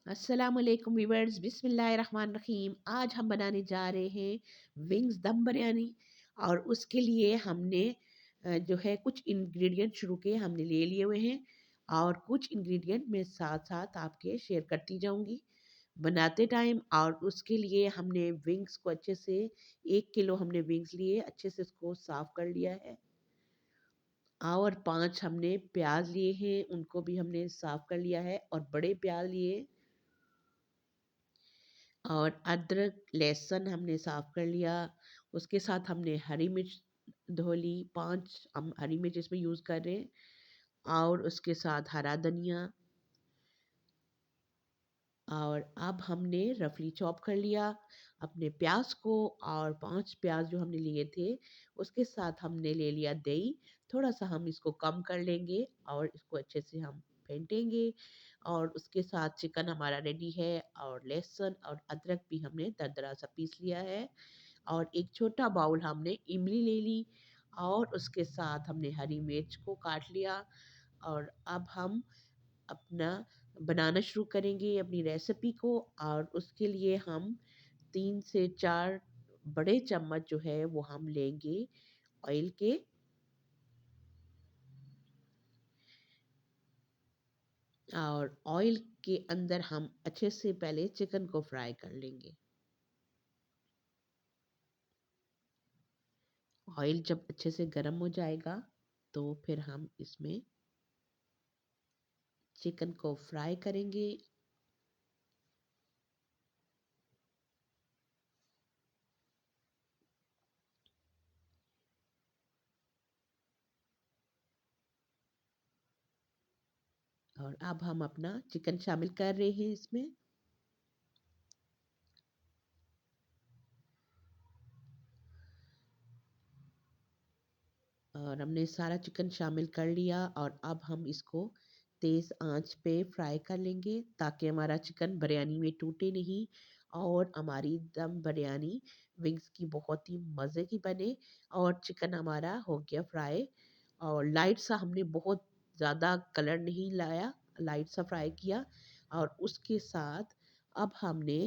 अस्सलामुअलैकुम व्यूअर्स, बिस्मिल्लाहिर्रहमानिर्रहीम। आज हम बनाने जा रहे हैं विंग्स दम बिरयानी। और उसके लिए हमने जो है कुछ इंग्रेडिएंट शुरू के हमने ले लिए हुए हैं। और कुछ इंग्रेडिएंट मैं साथ साथ आपके शेयर करती जाऊंगी बनाते टाइम। और उसके लिए हमने विंग्स को अच्छे से 1 किलो हमने विंग्स लिए, अच्छे से उसको साफ कर लिया है। और 5 हमने प्याज लिए हैं, उनको भी हमने साफ कर लिया है। और बड़े प्याज लिए, और अदरक लहसुन हमने साफ कर लिया। उसके साथ हमने हरी मिर्च धो ली, 5 हम हरी मिर्च इसमें यूज़ कर रहे हैं। और उसके साथ हरा धनिया। और अब हमने रफली चॉप कर लिया अपने प्याज को। और 5 प्याज जो हमने लिए थे, उसके साथ हमने ले लिया दही। थोड़ा सा हम इसको कम कर लेंगे और इसको अच्छे से हम फेंटेंगे। और उसके साथ चिकन हमारा रेडी है। और लहसुन और अदरक भी हमने दरदरा सा पीस लिया है। और एक छोटा बाउल हमने इमली ले ली। और उसके साथ हमने हरी मिर्च को काट लिया। और अब हम अपना बनाना शुरू करेंगे अपनी रेसिपी को। और उसके लिए हम 3 से 4 बड़े चम्मच जो है वो हम लेंगे ऑयल के। और ऑयल के अंदर हम अच्छे से पहले चिकन को फ्राई कर लेंगे। ऑयल जब अच्छे से गर्म हो जाएगा तो फिर हम इसमें चिकन को फ्राई करेंगे। और अब हम अपना चिकन शामिल कर रहे हैं इसमें। और हमने सारा चिकन शामिल कर लिया। और अब हम इसको तेज़ आंच पे फ्राई कर लेंगे ताकि हमारा चिकन बिरयानी में टूटे नहीं। और हमारी दम बिरयानी विंग्स की बहुत ही मज़े की बने। और चिकन हमारा हो गया फ्राई। और लाइट सा हमने बहुत ज़्यादा कलर नहीं लाया, लाइट सा फ्राई किया। और उसके साथ अब हमने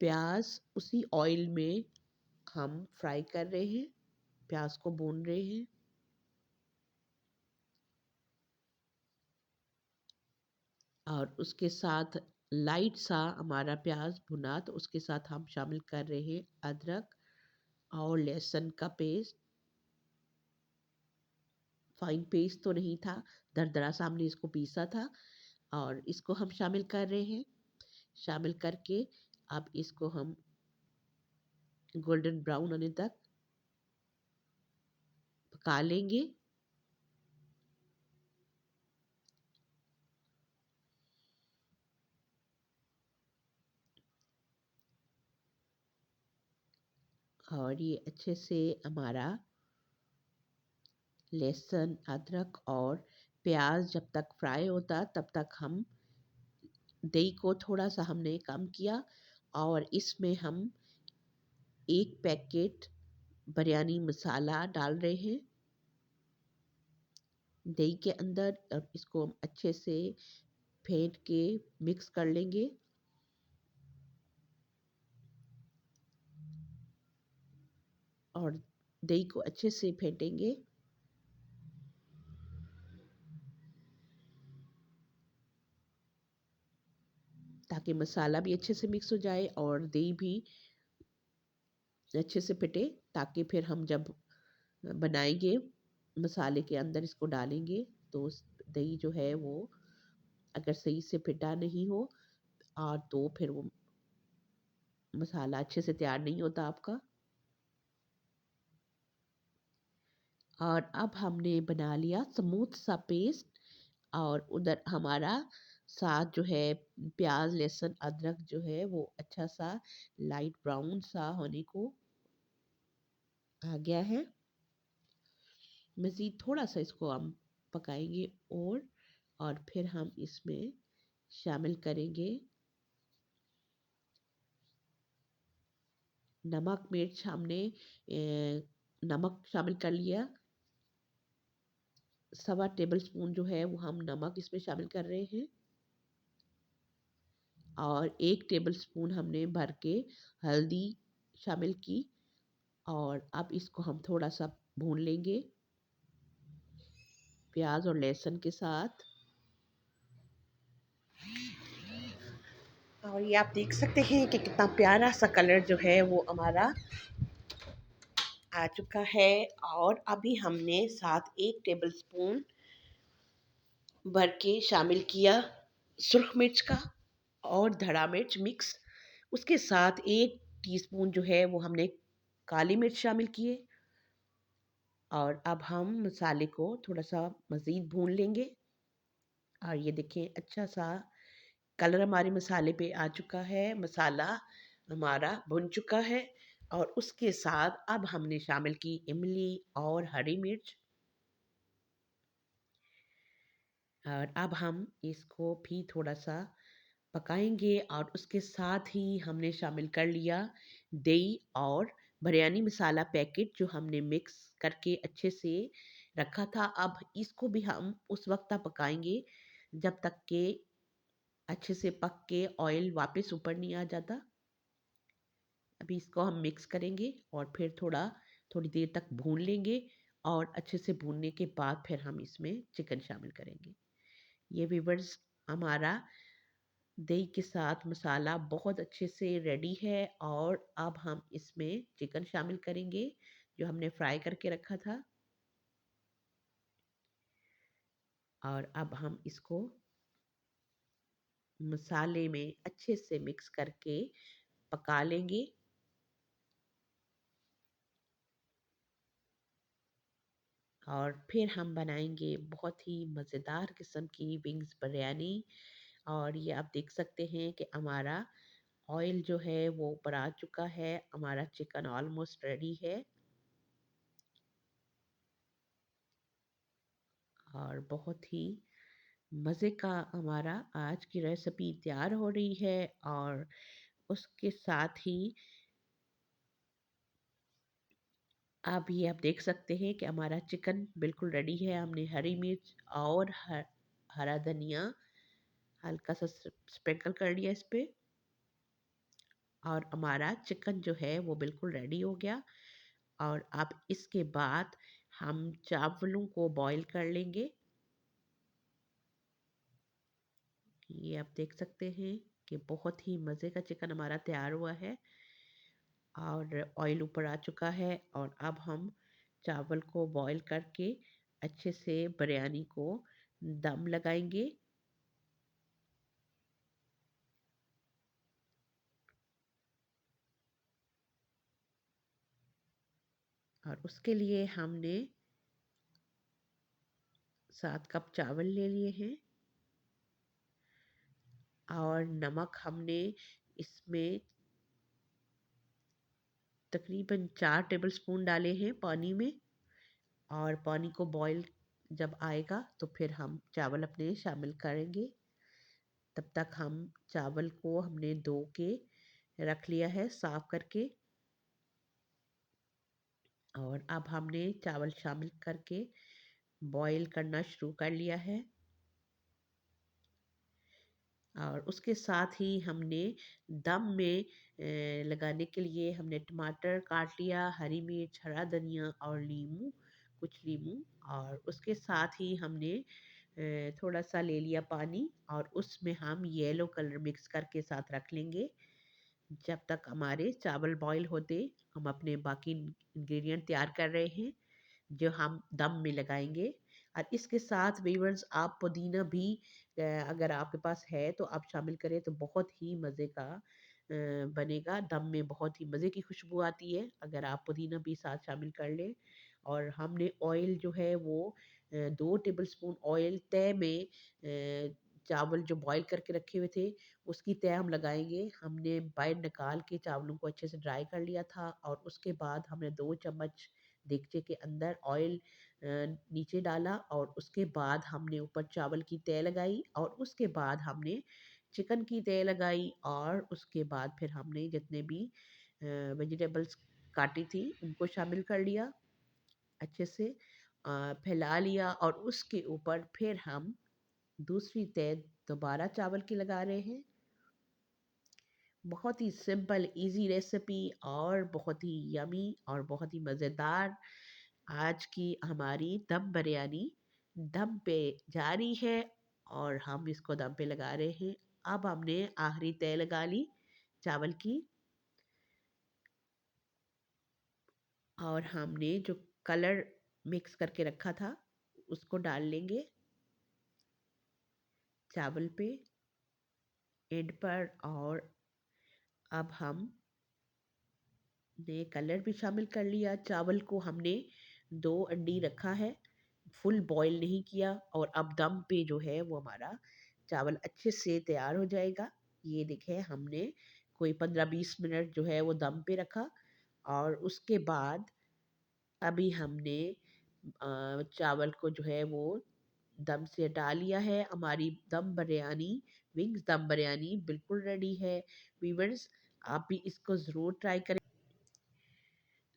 प्याज उसी ऑयल में हम फ्राई कर रहे हैं, प्याज को भून रहे हैं। और उसके साथ लाइट सा हमारा प्याज भुना तो उसके साथ हम शामिल कर रहे हैं अदरक और लहसुन का पेस्ट। फाइन पेस्ट तो नहीं था, दरदरा सा हमने इसको पीसा था। और इसको हम शामिल कर रहे हैं। शामिल करके अब इसको हम गोल्डन ब्राउन होने तक पका लेंगे। और ये अच्छे से हमारा लहसुन अदरक और प्याज जब तक फ्राई होता तब तक हम दही को थोड़ा सा हमने कम किया। और इसमें हम 1 पैकेट बिरयानी मसाला डाल रहे हैं दही के अंदर। और इसको हम अच्छे से फेंट के मिक्स कर लेंगे। और दही को अच्छे से फेंटेंगे ताकि मसाला भी अच्छे से मिक्स हो जाए और दही भी अच्छे से पिटे। ताकि फिर हम जब बनाएंगे मसाले के अंदर इसको डालेंगे तो दही जो है वो अगर सही से पिटा नहीं हो और तो फिर वो मसाला अच्छे से तैयार नहीं होता आपका। और अब हमने बना लिया स्मूथ सा पेस्ट। और उधर हमारा साथ जो है प्याज लहसुन अदरक जो है वो अच्छा सा लाइट ब्राउन सा होने को आ गया है। मज़ीद थोड़ा सा इसको हम पकाएंगे। और फिर हम इसमें शामिल करेंगे नमक मिर्च। हमने नमक शामिल कर लिया, 1.25 टेबल स्पून जो है वो हम नमक इसमें शामिल कर रहे हैं। और 1 टेबलस्पून हमने भर के हल्दी शामिल की और अब इसको हम थोड़ा-सा भून लेंगे प्याज़ और लहसुन के साथ। और ये आप देख सकते हैं कि कितना प्यारा-सा कलर जो है वो हमारा आ चुका है। और अभी हमने साथ 1 टेबलस्पून भर के शामिल किया सुर्ख मिर्च का और धड़ा मिर्च मिक्स। उसके साथ 1 टीस्पून जो है वो हमने काली मिर्च शामिल किए और अब हम मसाले को थोड़ा-सा मज़ीद भून लेंगे। और ये देखें अच्छा-सा कलर हमारे मसाले पे आ चुका है, मसाला हमारा भुन चुका है। और उसके साथ अब हमने शामिल की इमली और हरी मिर्च। और अब हम इसको भी थोड़ा-सा पकाएँगे और उसके साथ ही हमने शामिल कर लिया दही और बिरयानी मसाला पैकेट जो हमने मिक्स करके अच्छे से रखा था। अब इसको भी हम उस वक़्त तक पकाएँगे जब तक कि अच्छे से पक के ऑयल वापस ऊपर नहीं आ जाता। अभी इसको हम मिक्स करेंगे और फिर थोड़ी देर तक भून लेंगे और अच्छे से भूनने के बाद फिर हम इसमें चिकन शामिल करेंगे। ये व्यूअर्स हमारा दही के साथ मसाला बहुत अच्छे से रेडी है और अब हम इसमें चिकन शामिल करेंगे जो हमने फ्राई करके रखा था। और अब हम इसको मसाले में अच्छे से मिक्स करके पका लेंगे। और फिर हम बनाएंगे बहुत ही मज़ेदार किस्म की विंग्स बिरयानी। और ये आप देख सकते हैं कि हमारा ऑयल जो है वो ऊपर आ चुका है, हमारा चिकन ऑलमोस्ट रेडी है और बहुत ही मज़े का हमारा आज की रेसिपी तैयार हो रही है। और उसके साथ ही आप देख सकते हैं कि हमारा चिकन बिल्कुल रेडी है। हमने हरी मिर्च और हरा धनिया हल्का सा स्प्रिंकल कर लिया इस पे और हमारा चिकन जो है वो बिल्कुल रेडी हो गया। और अब इसके बाद हम चावलों को बॉईल कर लेंगे। ये आप देख सकते हैं कि बहुत ही मज़े का चिकन हमारा तैयार हुआ है और ऑयल ऊपर आ चुका है। और अब हम चावल को बॉईल करके अच्छे से बिरयानी को दम लगाएंगे। और उसके लिए हमने 7 कप चावल ले लिए हैं और नमक हमने इसमें तकरीबन 4 टेबलस्पून डाले हैं पानी में। और पानी को बॉईल जब आएगा तो फिर हम चावल अपने शामिल करेंगे। तब तक हम चावल को हमने धो के रख लिया है साफ करके। और अब हमने चावल शामिल करके बॉईल करना शुरू कर लिया है। और उसके साथ ही हमने दम में लगाने के लिए हमने टमाटर काट लिया, हरी मिर्च, हरा धनिया और नींबू, कुछ नींबू। और उसके साथ ही हमने थोड़ा सा ले लिया पानी और उसमें हम येलो कलर मिक्स करके साथ रख लेंगे। जब तक हमारे चावल बॉईल होते हम अपने बाकी इंग्रेडिएंट तैयार कर रहे हैं जो हम दम में लगाएंगे। और इसके साथ वीवर्स आप पुदीना भी अगर आपके पास है तो आप शामिल करें तो बहुत ही मज़े का बनेगा। दम में बहुत ही मज़े की खुशबू आती है अगर आप पुदीना भी साथ शामिल कर लें। और हमने ऑयल जो है वो 2 टेबलस्पून ऑयल तय में चावल जो बॉईल करके रखे हुए थे उसकी तय हम लगाएंगे। हमने बाहर निकाल के चावलों को अच्छे से ड्राई कर लिया था और उसके बाद हमने 2 चम्मच देगचे के अंदर ऑयल नीचे डाला और उसके बाद हमने ऊपर चावल की तय लगाई और उसके बाद हमने चिकन की तय लगाई। और उसके बाद फिर हमने जितने भी वेजिटेबल्स काटी थी उनको शामिल कर लिया अच्छे से फैला लिया। और उसके ऊपर फिर हम दूसरी तय दोबारा चावल की लगा रहे हैं। बहुत ही सिंपल इजी रेसिपी और बहुत ही यमी और बहुत ही मज़ेदार आज की हमारी दम बिरयानी दम पे जा रही है और हम इसको दम पे लगा रहे हैं। अब हमने आखिरी तय लगा ली चावल की और हमने जो कलर मिक्स करके रखा था उसको डाल लेंगे चावल पे एंड पर। और अब हम ने कलर भी शामिल कर लिया। चावल को हमने 2 अंडी रखा है, फुल बॉयल नहीं किया और अब दम पे जो है वो हमारा चावल अच्छे से तैयार हो जाएगा। ये देखें हमने कोई 15-20 मिनट जो है वो दम पे रखा और उसके बाद अभी हमने चावल को जो है वो दम से हटा लिया है। हमारी दम बिरयानी, विंग्स दम बिरयानी बिल्कुल रेडी है। व्यूअर्स आप भी इसको ज़रूर ट्राई करें।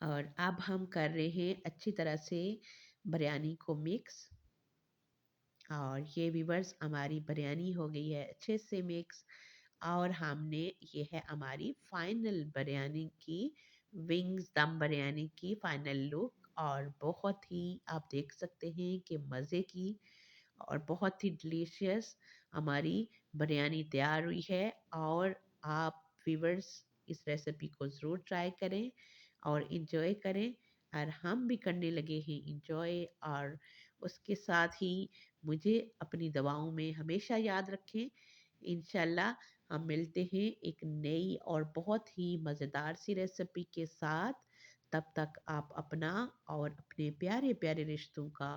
और अब हम कर रहे हैं अच्छी तरह से बिरयानी को मिक्स और ये व्यूअर्स हमारी बिरयानी हो गई है अच्छे से मिक्स। और हमने ये है हमारी फाइनल बिरयानी की विंग्स दम बिरयानी की फाइनल लुक और बहुत ही आप देख सकते हैं कि मज़े की और बहुत ही डिलीशियस हमारी बिरयानी तैयार हुई है। और आप व्यूअर्स इस रेसिपी को ज़रूर ट्राई करें और इन्जॉय करें और हम भी करने लगे हैं इन्जॉय। और उसके साथ ही मुझे अपनी दवाओं में हमेशा याद रखें। इंशाल्लाह हम मिलते हैं एक नई और बहुत ही मज़ेदार सी रेसिपी के साथ। तब तक आप अपना और अपने प्यारे प्यारे रिश्तों का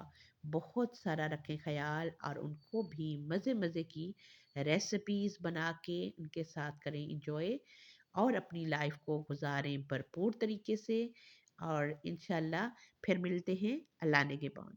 बहुत सारा रखें ख्याल और उनको भी मज़े मज़े की रेसिपीज़ बना के उनके साथ करें इंजॉय और अपनी लाइफ को गुजारें भरपूर तरीके से। और इंशाल्लाह फिर मिलते हैं अल्लाह ने के बाद।